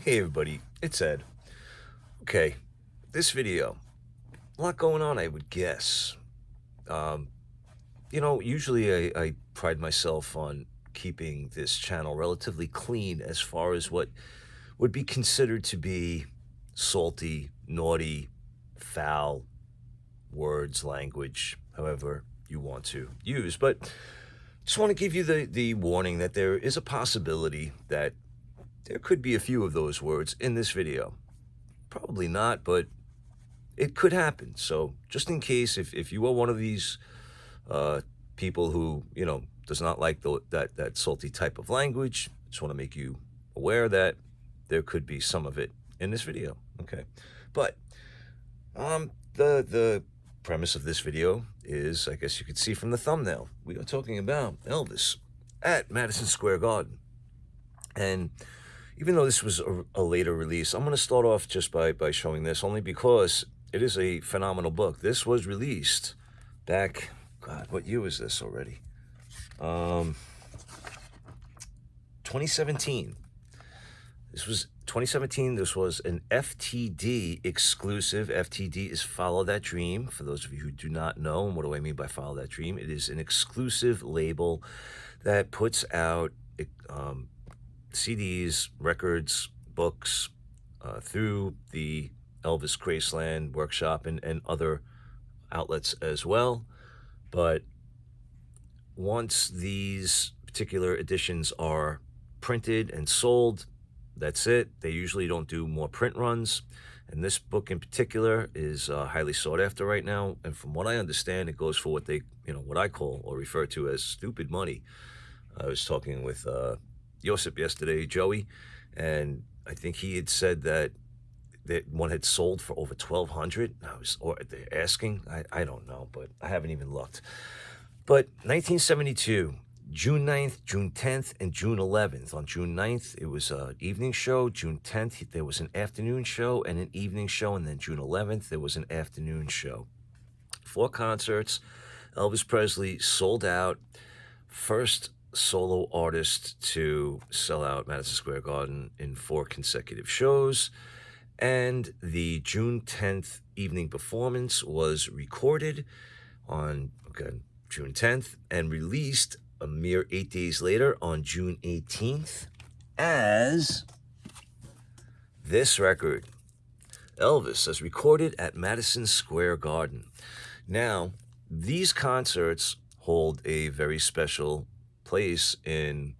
Hey everybody, it's Ed. Okay, this video, a lot going on, I would guess. Um, usually I pride myself on keeping this channel relatively clean as far as what would be considered to be salty, naughty, foul words, language, however you want to use. But just want to give you the warning that there is a possibility that there could be a few of those words in this video. Probably not, but it could happen. So just in case, if you are one of these people who, does not like that salty type of language, just want to make you aware that there could be some of it in this video. Okay. But the premise of this video is, I guess you could see from the thumbnail, we are talking about Elvis at Madison Square Garden. And even though this was a later release, I'm going to start off just by showing this, only because it is a phenomenal book. This was released back, God, what year was this already? 2017. This was 2017. This was an FTD exclusive. FTD is Follow That Dream. For those of you who do not know, and what do I mean by Follow That Dream? It is an exclusive label that puts out CDs, records, books through the Elvis Graceland Workshop and other outlets as well. But once these particular editions are printed and sold, that's it. They usually don't do more print runs. And this book in particular is highly sought after right now. And from what I understand, it goes for what they, what I call or refer to as stupid money. I was talking with Josip yesterday, Joey, and I think he had said that one had sold for over $1,200. Or they're asking, I don't know, but I haven't even looked. But 1972, June 9th, June 10th, and June 11th. On June 9th, it was an evening show. June 10th, there was an afternoon show and an evening show. And then June 11th, there was an afternoon show. 4 concerts. Elvis Presley sold out. First solo artist to sell out Madison Square Garden in 4 consecutive shows. And the June 10th evening performance was recorded on June 10th and released a mere 8 days later on June 18th as this record, Elvis, as recorded at Madison Square Garden. Now, these concerts hold a very special place in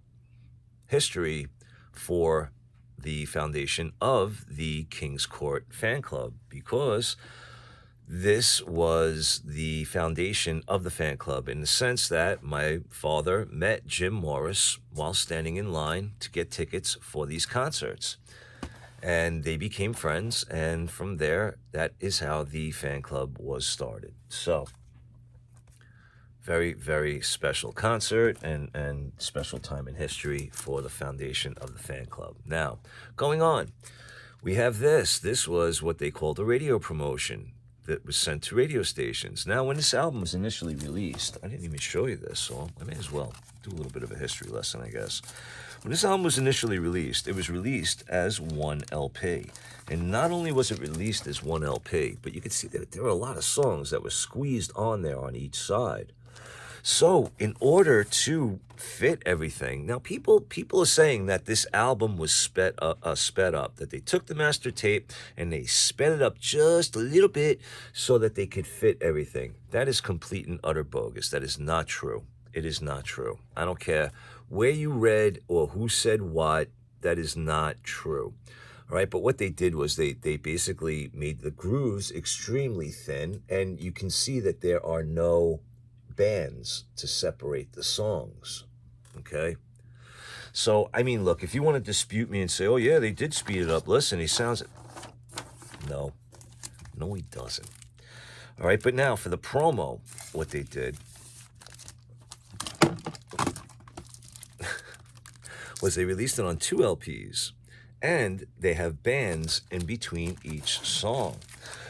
history for the foundation of the King's Court fan club, because this was the foundation of the fan club in the sense that my father met Jim Morris while standing in line to get tickets for these concerts. And they became friends, and from there, that is how the fan club was started. So, very, very special concert and special time in history for the foundation of the fan club. Now, going on, we have this. This was what they called a radio promotion that was sent to radio stations. Now, when this album was initially released, I didn't even show you this, so I may as well do a little bit of a history lesson, I guess. When this album was initially released, it was released as one LP. And not only was it released as one LP, but you could see that there were a lot of songs that were squeezed on there on each side. So, in order to fit everything, now people are saying that this album was sped up, that they took the master tape and they sped it up just a little bit so that they could fit everything. That is complete and utter bogus. That is not true. It is not true. I don't care where you read or who said what. That is not true. All right, but what they did was they basically made the grooves extremely thin, and you can see that there are no bands to separate the songs. Okay, so I mean, look, if you want to dispute me and say, oh yeah, they did speed it up, listen, he sounds, no he doesn't. All right, but now for the promo, what they did was they released it on 2 LPs, and they have bands in between each song.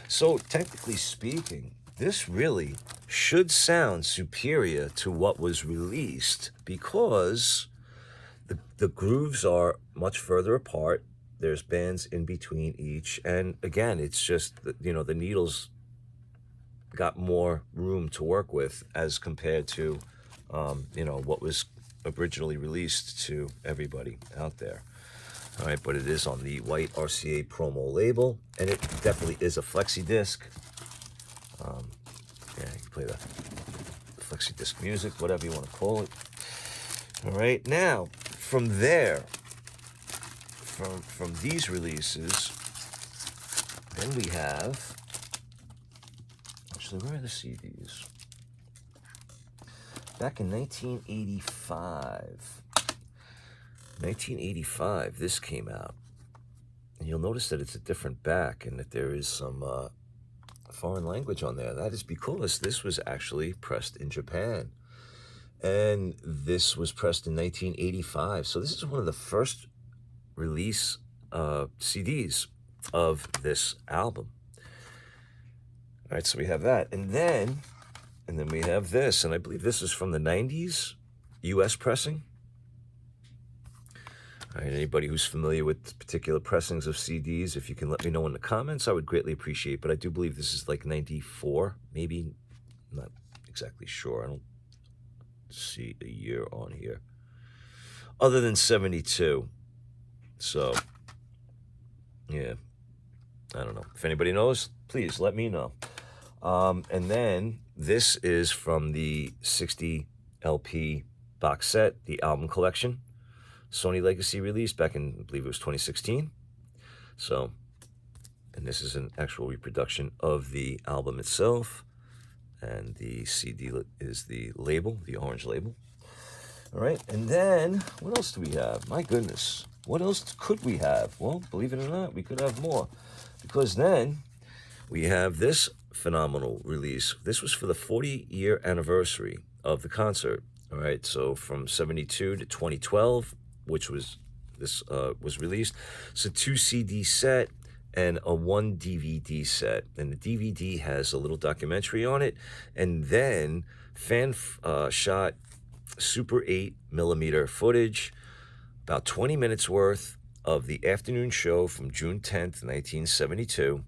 So technically speaking, this really should sound superior to what was released, because the grooves are much further apart. There's bands in between each. And again, it's just, the needles got more room to work with as compared to, what was originally released to everybody out there. All right, but it is on the white RCA promo label, and it definitely is a flexi disc. Yeah, you can play the flexi disc music, whatever you want to call it. All right, now from there, from these releases, then we have. Actually, where are the CDs? Back in 1985, this came out. And you'll notice that it's a different back and that there is some foreign language on there. That is because this was actually pressed in Japan. And this was pressed in 1985. So this is one of the first release CDs of this album. All right, so we have that. And then we have this, and I believe this is from the 90s, U.S. pressing. All right, anybody who's familiar with particular pressings of CDs, if you can let me know in the comments, I would greatly appreciate. But I do believe this is like 94, maybe. I'm not exactly sure. I don't see a year on here. Other than 72. So, yeah. I don't know. If anybody knows, please let me know. And then this is from the 60 LP box set, the album collection. Sony Legacy release back in, I believe it was 2016. So, and this is an actual reproduction of the album itself. And the CD is the label, the orange label. All right, and then what else do we have? My goodness, what else could we have? Well, believe it or not, we could have more. Because then we have this phenomenal release. This was for the 40-year anniversary of the concert. All right, so from 72 to 2012, which was was released. It's a 2 CD set and a 1 DVD set. And the DVD has a little documentary on it. And then fan shot Super 8mm footage, about 20 minutes worth of the afternoon show from June 10th, 1972.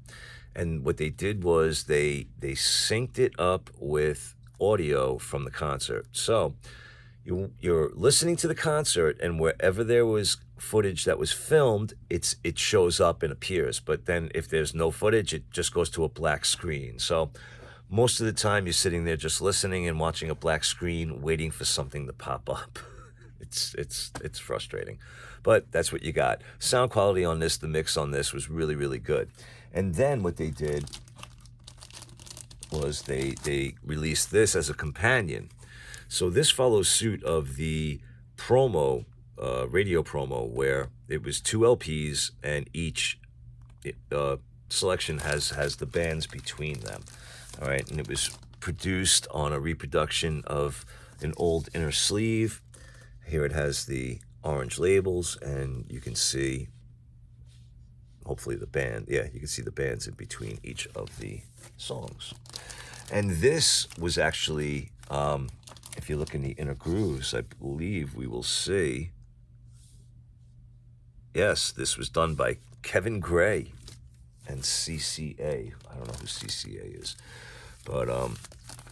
And what they did was they synced it up with audio from the concert. So you're listening to the concert, and wherever there was footage that was filmed, it shows up and appears. But then if there's no footage, it just goes to a black screen. So most of the time you're sitting there just listening and watching a black screen, waiting for something to pop up. It's frustrating, but that's what you got. Sound quality on this, the mix on this was really, really good. And then what they did was they released this as a companion. So this follows suit of the promo, radio promo, where it was 2 LPs and each selection has the bands between them. All right, and it was produced on a reproduction of an old inner sleeve. Here it has the orange labels, and you can see, hopefully the band, yeah, you can see the bands in between each of the songs. And this was actually, if you look in the inner grooves, I believe we will see, yes, this was done by Kevin Gray and CCA. I don't know who CCA is, but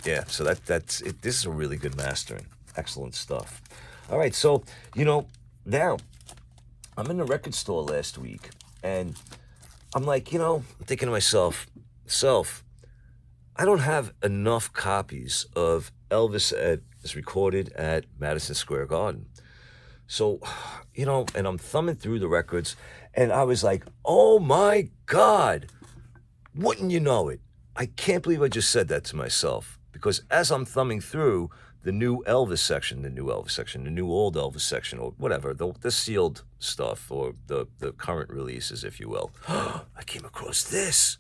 yeah, so that's it. This is a really good mastering. Excellent stuff. All right, so, now, I'm in the record store last week, and I'm like, I'm thinking to myself, I don't have enough copies of Elvis as recorded at Madison Square Garden. So, and I'm thumbing through the records, and I was like, oh my God, wouldn't you know it? I can't believe I just said that to myself, because as I'm thumbing through the new Elvis section, the new old Elvis section, or whatever, the sealed stuff, or the current releases, if you will, I came across this.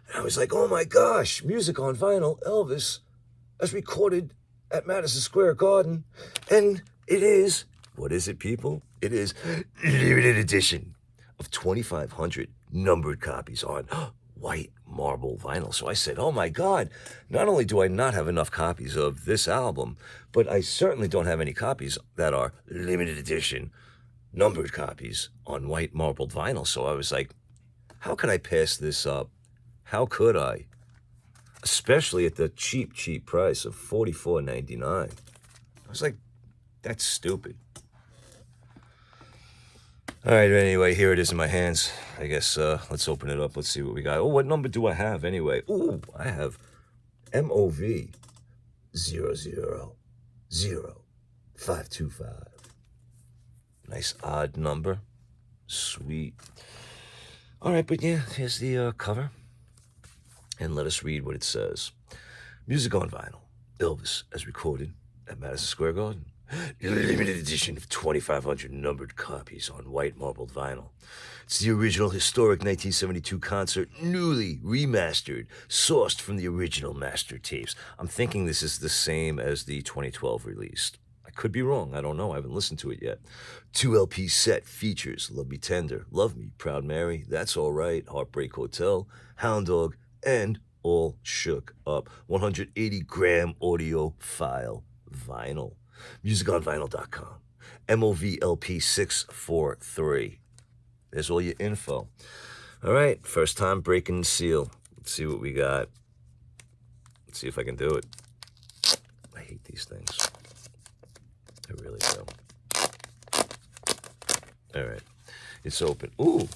And I was like, oh my gosh, music on vinyl, Elvis, as recorded at Madison Square Garden. And it is, what is it, people? It is limited edition of 2,500 numbered copies on white marble vinyl. So I said, oh my God, not only do I not have enough copies of this album, but I certainly don't have any copies that are limited edition numbered copies on white marbled vinyl. So I was like, how could I pass this up? How could I? Especially at the cheap, cheap price of $44.99. I was like, that's stupid. All right, anyway, here it is in my hands. I guess let's open it up. Let's see what we got. Oh, what number do I have anyway? Ooh, I have MOV 000525. Nice odd number. Sweet. All right, but yeah, here's the cover. And let us read what it says. Music on vinyl. Elvis, as recorded at Madison Square Garden. Limited edition of 2,500 numbered copies on white marbled vinyl. It's the original historic 1972 concert, newly remastered, sourced from the original master tapes. I'm thinking this is the same as the 2012 released. I could be wrong. I don't know. I haven't listened to it yet. 2 LP set features Love Me Tender, Love Me, Proud Mary, That's All Right, Heartbreak Hotel, Hound Dog, and All Shook Up. 180-gram audio file vinyl. MusicOnVinyl.com. MOVLP 643. There's all your info. All right, first time breaking the seal. Let's see what we got. Let's see if I can do it. I hate these things. I really do. All right, it's open. Ooh,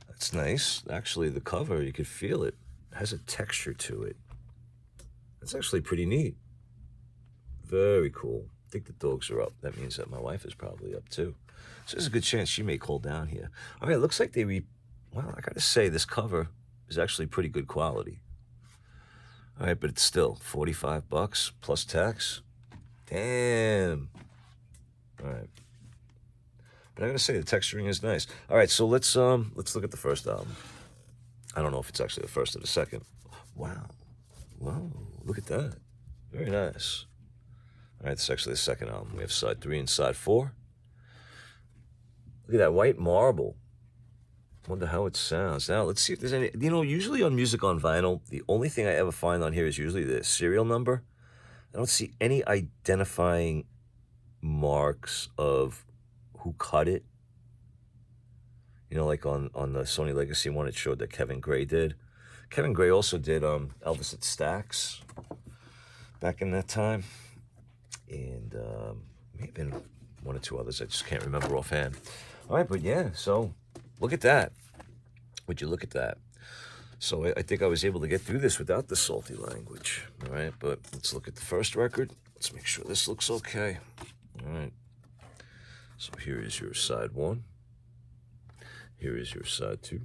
that's nice. Actually, the cover, you could feel it. It has a texture to it. That's actually pretty neat. Very cool. I think the dogs are up. That means that my wife is probably up too. So there's a good chance she may call down here. All right, looks like well, I gotta say, this cover is actually pretty good quality. All right, but it's still $45 plus tax. Damn. All right. But I gotta say, the texturing is nice. All right, so let's look at the first album. I don't know if it's actually the first or the second. Wow. Whoa, look at that. Very nice. All right, this is actually the second album. We have side 3 and side 4. Look at that white marble. Wonder how it sounds. Now, let's see if there's any... usually on Music on Vinyl, the only thing I ever find on here is usually the serial number. I don't see any identifying marks of who cut it. Like on the Sony Legacy one, it showed that Kevin Gray did. Kevin Gray also did Elvis at Stax back in that time. And may have been one or two others. I just can't remember offhand. All right, but yeah, so look at that. Would you look at that? So I think I was able to get through this without the salty language. All right, but let's look at the first record. Let's make sure this looks okay. All right. So here is your side 1. Here is your side 2.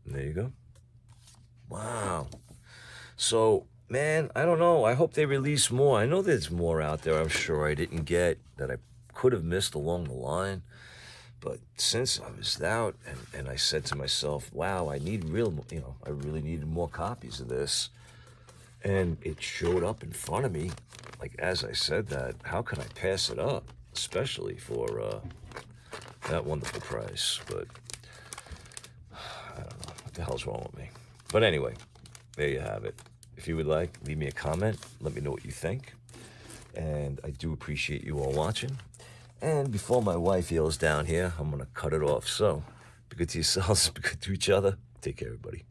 And there you go. Wow. So, man, I don't know. I hope they release more. I know there's more out there, I'm sure I didn't get, that I could have missed along the line. But since I was out and I said to myself, wow, I need I really needed more copies of this. And it showed up in front of me. Like, as I said that, how can I pass it up? Especially for that wonderful price. But I don't know. What the hell's wrong with me? But anyway, there you have it. If you would like, leave me a comment. Let me know what you think. And I do appreciate you all watching. And before my wife yells down here, I'm going to cut it off. So, be good to yourselves, be good to each other. Take care, everybody.